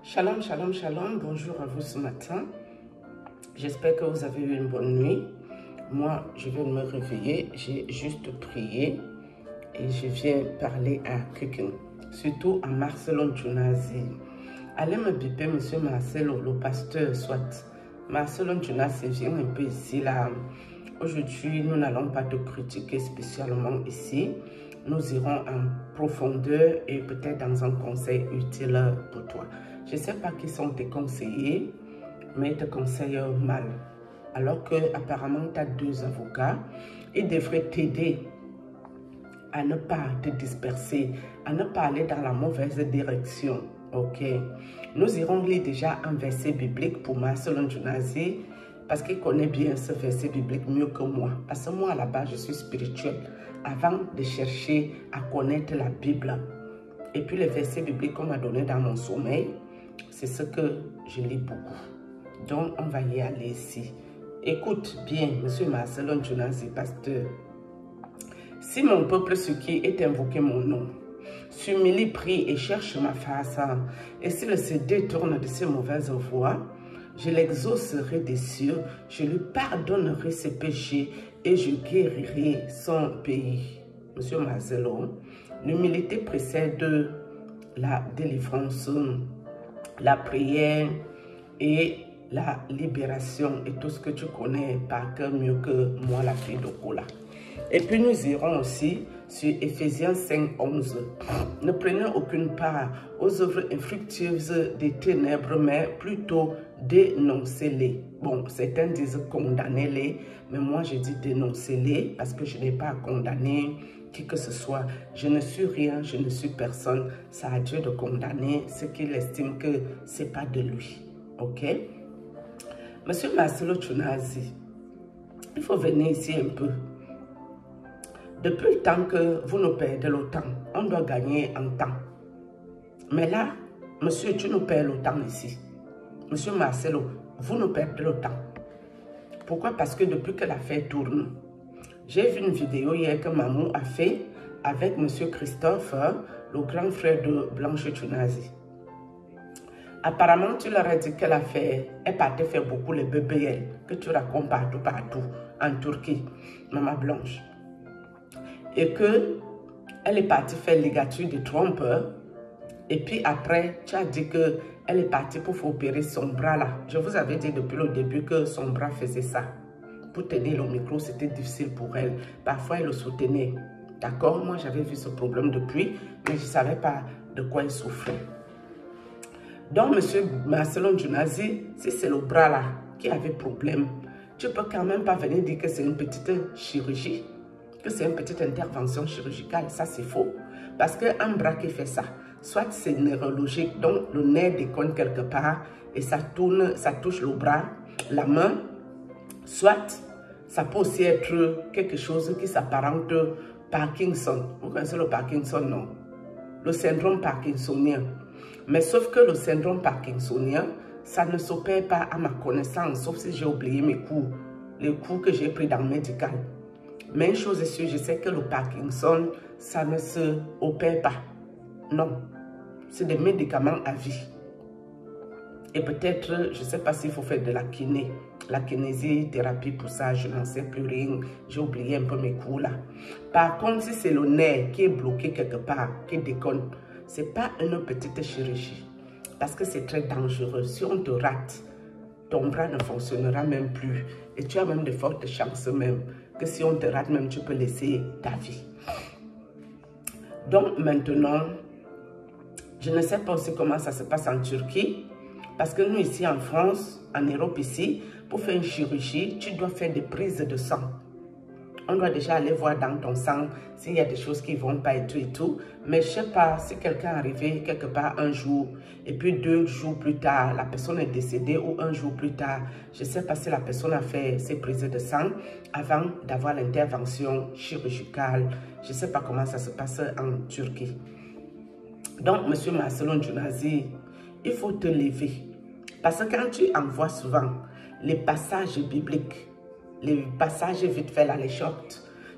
Shalom, shalom, shalom. Bonjour à vous ce matin. J'espère que vous avez eu une bonne nuit. Moi, je viens de me réveiller. J'ai juste prié et je viens parler à quelqu'un, surtout à Marcelo Djonazi. Allez me biper, monsieur Marcelo, le pasteur, soit. Marcelo Djonazi, viens un peu ici, là. Aujourd'hui, nous n'allons pas te critiquer spécialement ici. Nous irons en profondeur et peut-être dans un conseil utile pour toi. Je ne sais pas qui sont tes conseillers, mais ils te conseillent mal. Alors qu'apparemment, tu as 2 avocats. Ils devraient t'aider à ne pas te disperser, à ne pas aller dans la mauvaise direction. Ok. Nous irons lire déjà un verset biblique pour Marcelo Djonazi, parce qu'il connaît bien ce verset biblique mieux que moi. Parce que moi, à la base, je suis spirituel. Avant de chercher à connaître la Bible. Et puis, les versets bibliques qu'on m'a donné dans mon sommeil, c'est ce que je lis beaucoup. Donc, on va y aller ici. Écoute bien, monsieur Marcelo Djonazi, pasteur. Si mon peuple sur qui est invoqué mon nom, s'humilie, prie et cherche ma face, et s'il se détourne de ses mauvaises voies, je l'exaucerai des cieux, je lui pardonnerai ses péchés et je guérirai son pays. Monsieur Marcelo, l'humilité précède la délivrance, la prière et la libération et tout ce que tu connais par cœur mieux que moi, la fille de Kola. Et puis nous irons aussi sur Ephésiens 5, 11. Ne prenez aucune part aux œuvres infructueuses des ténèbres, mais plutôt dénoncez-les. Bon, certains disent condamnez-les, mais moi je dis dénoncez-les parce que je n'ai pas à condamner qui que ce soit. Je ne suis rien, je ne suis personne. C'est à Dieu de condamner ce qu'il estime que ce n'est pas de lui. Ok? Monsieur Marcelo Djonazi, il faut venir ici un peu. Depuis le temps que vous nous perdez le temps, on doit gagner en temps. Mais là, monsieur, tu nous perds le temps ici. Monsieur Marcelo, vous nous perdez le temps. Pourquoi? Parce que depuis que l'affaire tourne, j'ai vu une vidéo hier que Mamou a fait avec monsieur Christophe, le grand frère de Blanche Djonazi. Apparemment, tu leur as dit que l'affaire est partie faire beaucoup les BBL que tu racontes partout, en Turquie, Maman Blanche. Et qu'elle est partie faire ligature de trompe. Et puis après, tu as dit qu'elle est partie pour opérer son bras là. Je vous avais dit depuis le début que son bras faisait ça. Pour tenir le micro, c'était difficile pour elle. Parfois, elle le soutenait. D'accord? Moi, j'avais vu ce problème depuis, mais je ne savais pas de quoi elle souffrait. Donc, monsieur Marcelo Djonazi, si c'est le bras là qui avait problème, tu peux quand même pas venir dire que c'est une petite chirurgie, que c'est une petite intervention chirurgicale. Ça, c'est faux. Parce qu'un bras qui fait ça, soit c'est neurologique, donc le nerf déconne quelque part et ça tourne, ça touche le bras, la main, soit ça peut aussi être quelque chose qui s'apparente Parkinson. Vous connaissez le Parkinson, non? Le syndrome parkinsonien. Mais sauf que le syndrome parkinsonien, ça ne s'opère pas à ma connaissance, sauf si j'ai oublié mes cours, les cours que j'ai pris dans le médical. Mais une chose est sûre, je sais que le Parkinson, ça ne se opère pas. Non, c'est des médicaments à vie. Et peut-être, je ne sais pas s'il faut faire de la kiné, la kinésithérapie pour ça, je n'en sais plus rien. J'ai oublié un peu mes cours là. Par contre, si c'est le nerf qui est bloqué quelque part, qui déconne, ce n'est pas une petite chirurgie. Parce que c'est très dangereux. Si on te rate, ton bras ne fonctionnera même plus. Et tu as même de fortes chances même que si on te rate même, tu peux laisser ta vie. Donc maintenant, je ne sais pas aussi comment ça se passe en Turquie. Parce que nous ici en France, en Europe ici, pour faire une chirurgie, tu dois faire des prises de sang. On doit déjà aller voir dans ton sang s'il y a des choses qui ne vont pas et tout. Mais je ne sais pas si quelqu'un est arrivé quelque part un jour et puis 2 jours plus tard, la personne est décédée ou un jour plus tard. Je ne sais pas si la personne a fait ses prises de sang avant d'avoir l'intervention chirurgicale. Je ne sais pas comment ça se passe en Turquie. Donc, monsieur Marcelo Djonazi, il faut te lever. Parce que quand tu envoies souvent les passages bibliques, les passages vite fait là, les shorts,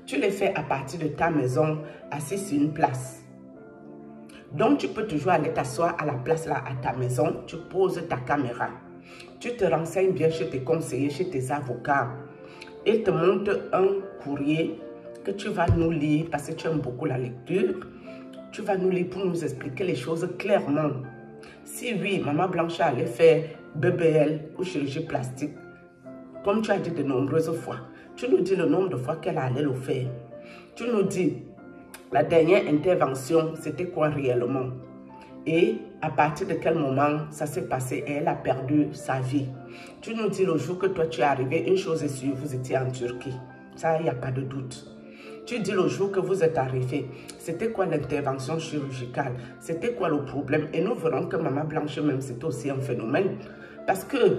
tu les fais à partir de ta maison, assis sur une place. Donc, tu peux toujours aller t'asseoir à la place là, à ta maison. Tu poses ta caméra. Tu te renseignes bien chez tes conseillers, chez tes avocats. Ils te montrent un courrier que tu vas nous lire parce que tu aimes beaucoup la lecture. Tu vas nous lire pour nous expliquer les choses clairement. Si oui, Maman Blanche allait faire BBL ou chirurgie plastique, comme tu as dit de nombreuses fois, tu nous dis le nombre de fois qu'elle allait le faire. Tu nous dis la dernière intervention, c'était quoi réellement? Et à partir de quel moment ça s'est passé et elle a perdu sa vie. Tu nous dis le jour que toi tu es arrivé, une chose est sûre, vous étiez en Turquie. Ça, il n'y a pas de doute. Tu dis le jour que vous êtes arrivé, c'était quoi l'intervention chirurgicale? C'était quoi le problème? Et nous verrons que Maman Blanche même, c'est aussi un phénomène. Parce que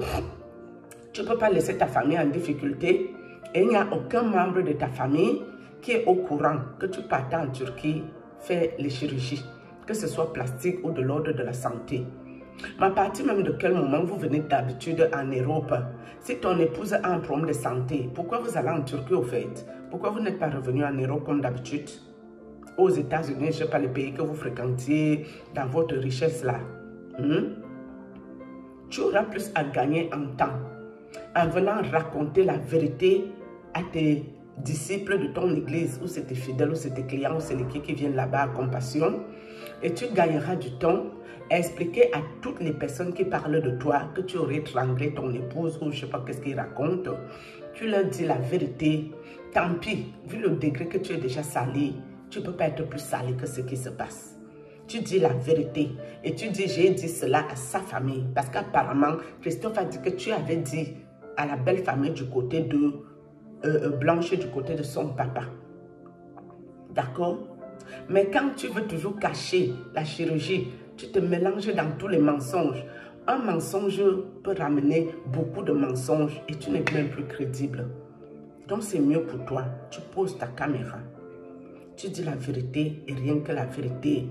tu ne peux pas laisser ta famille en difficulté et il n'y a aucun membre de ta famille qui est au courant que tu partais en Turquie faire les chirurgies, que ce soit plastique ou de l'ordre de la santé. Mais à partir même de quel moment vous venez d'habitude en Europe? Si ton épouse a un problème de santé, pourquoi vous allez en Turquie au fait? Pourquoi vous n'êtes pas revenu en Europe comme d'habitude? Aux États-Unis, je ne sais pas les pays que vous fréquentiez dans votre richesse là. Tu auras plus à gagner en temps en venant raconter la vérité à tes disciples de ton église, ou c'est tes fidèles, ou c'est tes clients, ou c'est les qui viennent là-bas à Compassion. Et tu gagneras du temps à expliquer à toutes les personnes qui parlent de toi que tu aurais étranglé ton épouse ou je ne sais pas qu'est-ce qu'ils racontent. Tu leur dis la vérité. Tant pis, vu le degré que tu es déjà salé, tu ne peux pas être plus salé que ce qui se passe. Tu dis la vérité et tu dis j'ai dit cela à sa famille parce qu'apparemment Christophe a dit que tu avais dit à la belle famille du côté de Blanche du côté de son papa. D'accord? Mais quand tu veux toujours cacher la chirurgie, tu te mélanges dans tous les mensonges. Un mensonge peut ramener beaucoup de mensonges et tu n'es même plus crédible. Donc c'est mieux pour toi. Tu poses ta caméra. Tu dis la vérité et rien que la vérité.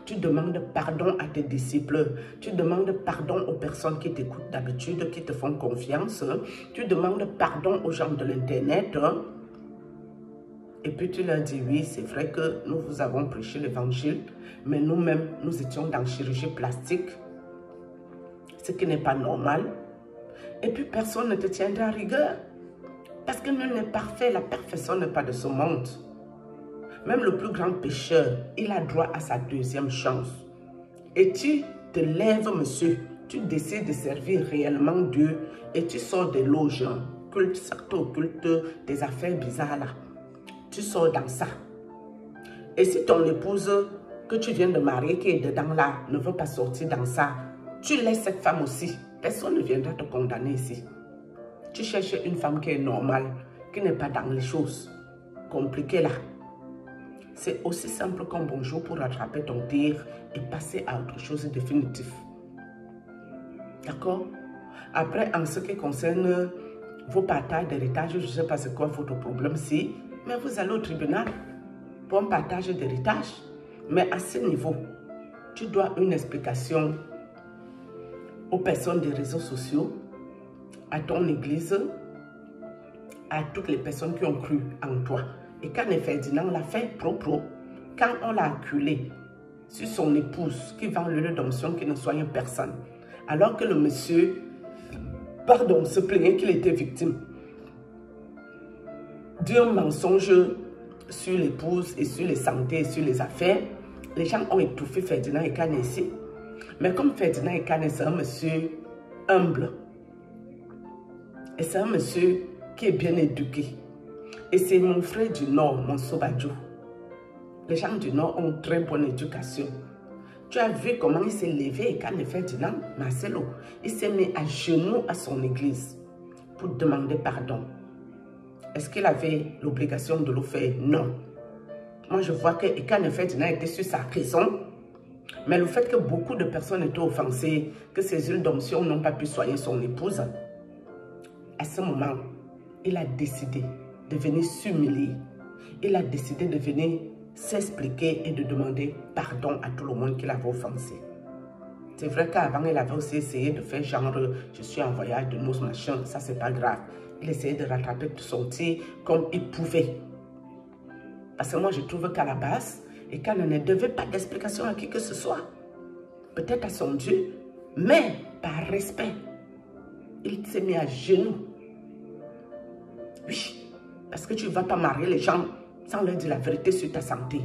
Tu demandes pardon à tes disciples. Tu demandes pardon aux personnes qui t'écoutent d'habitude, qui te font confiance. Tu demandes pardon aux gens de l'Internet. Et puis tu leur dis, oui, c'est vrai que nous vous avons prêché l'évangile, mais nous-mêmes, nous étions dans la chirurgie plastique, ce qui n'est pas normal. Et puis personne ne te tiendra à rigueur. Parce que nul n'est parfait, la perfection n'est pas de ce monde. Même le plus grand pécheur, il a droit à sa deuxième chance. Et tu te lèves, monsieur, tu décides de servir réellement Dieu et tu sors des loges, culte, secte occulte, des affaires bizarres là. Tu sors dans ça. Et si ton épouse que tu viens de marier, qui est dedans là, ne veut pas sortir dans ça, tu laisses cette femme aussi. Personne ne viendra te condamner ici. Tu cherches une femme qui est normale, qui n'est pas dans les choses compliquées là. C'est aussi simple qu'un bonjour pour rattraper ton tir et passer à autre chose de définitif. D'accord? Après, en ce qui concerne vos partages d'héritage, je ne sais pas c'est quoi votre problème si, mais vous allez au tribunal pour un partage d'héritage. Mais à ce niveau, tu dois une explication aux personnes des réseaux sociaux, à ton église, à toutes les personnes qui ont cru en toi. Et quand Ferdinand l'a fait propre, quand on l'a acculé sur son épouse qui vend le lieu d'onction qui ne soigne personne, alors que le monsieur, se plaignait qu'il était victime d'un mensonge sur l'épouse et sur les santé et sur les affaires, les gens ont étouffé Ferdinand Ekane ici. Mais comme Ferdinand Ekane, c'est un monsieur humble, et c'est un monsieur qui est bien éduqué, et c'est mon frère du Nord, mon Sobadjo. Les gens du Nord ont une très bonne éducation. Tu as vu comment il s'est levé et quand Ferdinand Marcelo, il s'est mis à genoux à son église pour demander pardon. Est-ce qu'il avait l'obligation de le faire? Non. Moi, je vois que quand Ferdinand était sur sa raison, mais le fait que beaucoup de personnes étaient offensées, que ces huiles d'onction n'ont pas pu soigner son épouse, à ce moment, il a décidé de venir s'humilier. Il a décidé de venir s'expliquer et de demander pardon à tout le monde qu'il avait offensé. C'est vrai qu'avant, il avait aussi essayé de faire genre, je suis en voyage de noces, machin, ça c'est pas grave. Il essayait de rattraper tout son tir comme il pouvait. Parce que moi, je trouve qu'à la base, et qu'elle ne devait pas d'explication à qui que ce soit. Peut-être à son Dieu, mais par respect, il s'est mis à genoux. Oui, parce que tu ne vas pas marier les gens sans leur dire la vérité sur ta santé.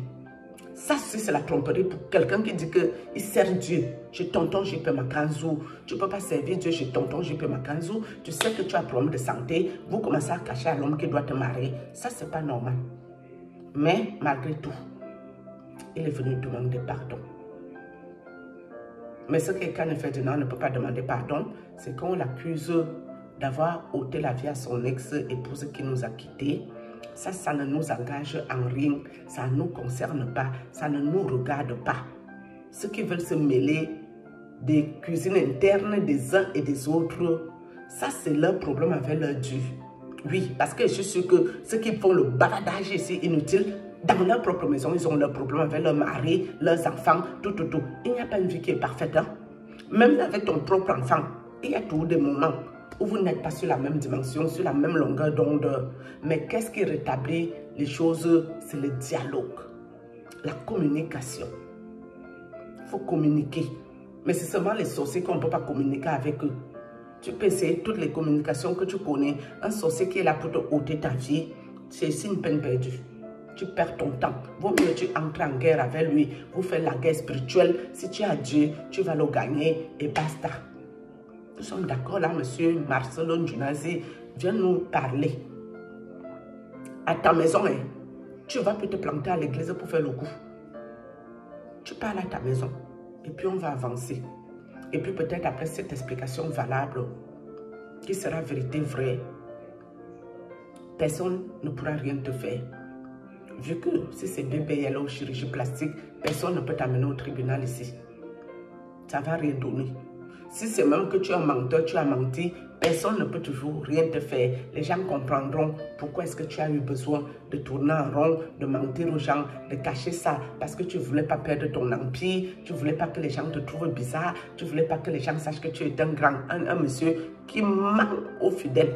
Ça, c'est la tromperie pour quelqu'un qui dit qu'il sert Dieu. Chez tonton JP Makanzou. Tu ne peux pas servir Dieu chez tonton JP Makanzou. Tu sais que tu as un problème de santé. Vous commencez à cacher à l'homme qui doit te marier. Ça, c'est pas normal. Mais malgré tout, il est venu demander pardon. Mais ce que Kane Ferdinand ne peut pas demander pardon, c'est qu'on l'accuse d'avoir ôté la vie à son ex-épouse qui nous a quittés. Ça ne nous engage en rien, ça ne nous concerne pas, ça ne nous regarde pas. Ceux qui veulent se mêler des cuisines internes des uns et des autres, ça c'est leur problème avec leur Dieu. Oui, parce que je suis sûre que ceux qui font le baladage ici inutile, dans leur propre maison, ils ont leurs problèmes avec leur mari, leurs enfants, tout. Il n'y a pas une vie qui est parfaite. Hein? Même avec ton propre enfant, il y a toujours des moments où vous n'êtes pas sur la même dimension, sur la même longueur d'onde. Mais qu'est-ce qui rétablit les choses? C'est le dialogue, la communication. Il faut communiquer. Mais c'est seulement les sorciers qu'on ne peut pas communiquer avec eux. Tu peux essayer toutes les communications que tu connais. Un sorcier qui est là pour te ôter ta vie, c'est une peine perdue. Tu perds ton temps. Vaut mieux tu entres en guerre avec lui. Vous faites la guerre spirituelle. Si tu as Dieu, tu vas le gagner et basta. Nous sommes d'accord là, monsieur Marcelo Njunazi. Viens nous parler. À ta maison, hein, tu vas plus te planter à l'église pour faire le coup. Tu parles à ta maison. Et puis on va avancer. Et puis peut-être après cette explication valable, qui sera vérité vraie, personne ne pourra rien te faire. Vu que si c'est bébé ou chirurgie plastique, personne ne peut t'amener au tribunal ici. Ça ne va rien donner. Si c'est même que tu es un menteur, tu as menti, personne ne peut toujours rien te faire. Les gens comprendront pourquoi est-ce que tu as eu besoin de tourner en rond, de mentir aux gens, de cacher ça. Parce que tu ne voulais pas perdre ton empire, tu ne voulais pas que les gens te trouvent bizarre, tu ne voulais pas que les gens sachent que tu es un grand, un monsieur qui ment aux fidèles.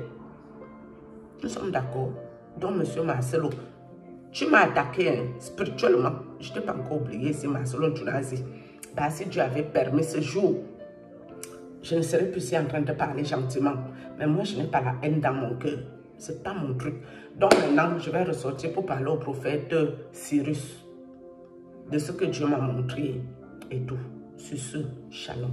Nous sommes d'accord. Donc, monsieur Marcelo, tu m'as attaqué hein, spirituellement. Je ne t'ai pas encore oublié, c'est Marcelo Njunazi. Bah, si Dieu avait permis ce jour, je ne serais plus ici en train de parler gentiment. Mais moi, je n'ai pas la haine dans mon cœur. Ce n'est pas mon truc. Donc maintenant, je vais ressortir pour parler au prophète Cyrus de ce que Dieu m'a montré et tout. Sur ce, shalom.